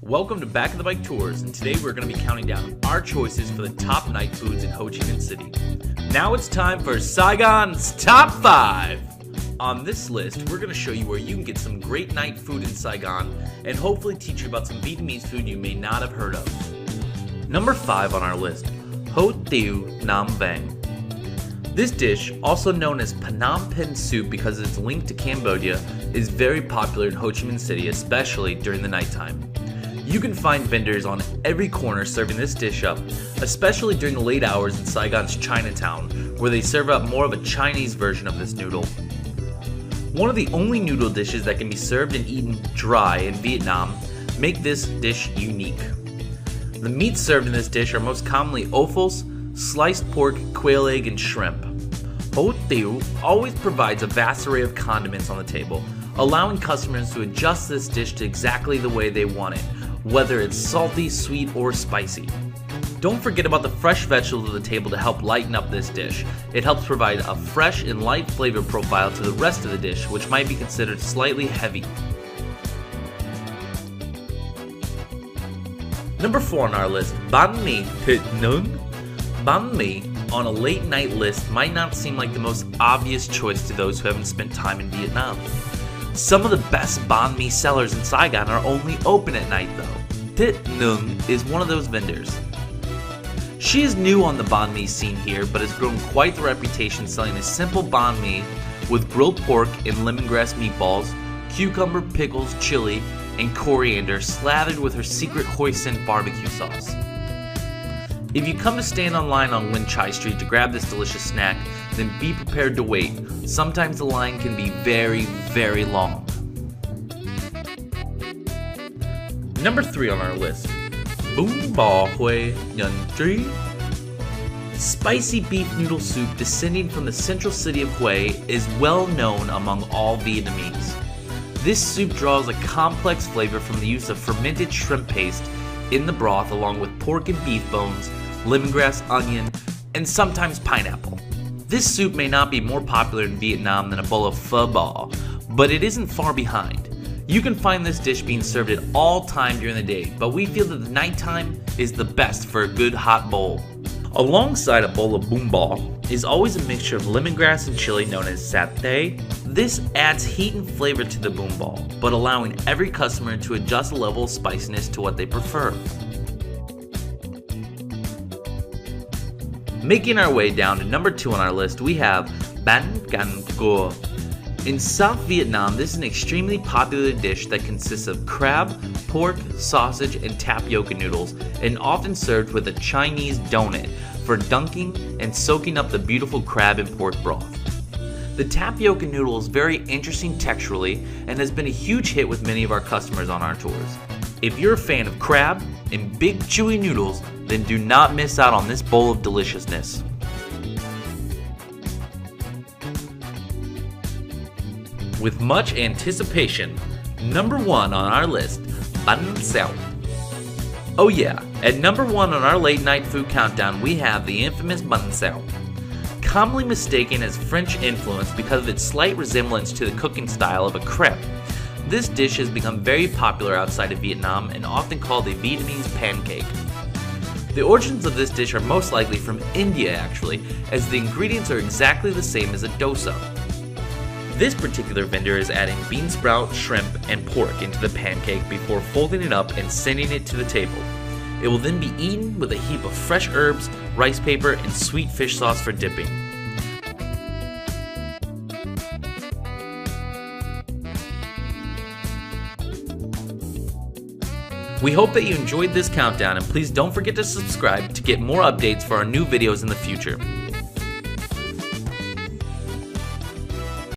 Welcome to Back of the Bike Tours, and today we're going to be counting down our choices for the top night foods in Ho Chi Minh City. Now it's time for Saigon's Top 5! On this list, we're going to show you where you can get some great night food in Saigon, and hopefully teach you about some Vietnamese food you may not have heard of. Number 5 on our list, Ho Tiêu Nam Vang. This dish, also known as Phnom Penh soup because it's linked to Cambodia, is very popular in Ho Chi Minh City, especially during the nighttime. You can find vendors on every corner serving this dish up, especially during the late hours in Saigon's Chinatown, where they serve up more of a Chinese version of this noodle. One of the only noodle dishes that can be served and eaten dry in Vietnam make this dish unique. The meats served in this dish are most commonly offals, sliced pork, quail egg, and shrimp. Ho Tiêu always provides a vast array of condiments on the table, allowing customers to adjust this dish to exactly the way they want it, whether it's salty, sweet, or spicy. Don't forget about the fresh vegetables at the table to help lighten up this dish. It helps provide a fresh and light flavor profile to the rest of the dish, which might be considered slightly heavy. Number 4 on our list, Banh Mi Thịt Nướng. Banh mi on a late night list might not seem like the most obvious choice to those who haven't spent time in Vietnam. Some of the best banh mi sellers in Saigon are only open at night though. Thịt Nướng is one of those vendors. She is new on the banh mi scene here, but has grown quite the reputation selling a simple banh mi with grilled pork and lemongrass meatballs, cucumber, pickles, chili, and coriander slathered with her secret hoisin barbecue sauce. If you come to stand online on Win Chai Street to grab this delicious snack, then be prepared to wait. Sometimes the line can be very, very long. Number 3 on our list, Bún Bò Huế Nhân Trí. Spicy beef noodle soup descending from the central city of Huế is well known among all Vietnamese. This soup draws a complex flavor from the use of fermented shrimp paste in the broth along with pork and beef bones, lemongrass, onion, and sometimes pineapple. This soup may not be more popular in Vietnam than a bowl of pho bò, but it isn't far behind. You can find this dish being served at all time during the day, but we feel that the nighttime is the best for a good hot bowl. Alongside a bowl of bún bò is always a mixture of lemongrass and chili known as satay. This adds heat and flavor to the bún bò, but allowing every customer to adjust the level of spiciness to what they prefer. Making our way down to number 2 on our list, we have Bánh Canh Cua. In South Vietnam, this is an extremely popular dish that consists of crab, pork, sausage, and tapioca noodles, and often served with a Chinese donut for dunking and soaking up the beautiful crab and pork broth. The tapioca noodle is very interesting texturally and has been a huge hit with many of our customers on our tours. If you're a fan of crab and big chewy noodles, then do not miss out on this bowl of deliciousness. With much anticipation, number 1 on our list, Bánh Xèo. Oh yeah, at number 1 on our late night food countdown, we have the infamous Bánh Xèo. Commonly mistaken as French influence because of its slight resemblance to the cooking style of a crepe, this dish has become very popular outside of Vietnam and often called a Vietnamese pancake. The origins of this dish are most likely from India actually, as the ingredients are exactly the same as a dosa. This particular vendor is adding bean sprout, shrimp, and pork into the pancake before folding it up and sending it to the table. It will then be eaten with a heap of fresh herbs, rice paper, and sweet fish sauce for dipping. We hope that you enjoyed this countdown, and please don't forget to subscribe to get more updates for our new videos in the future.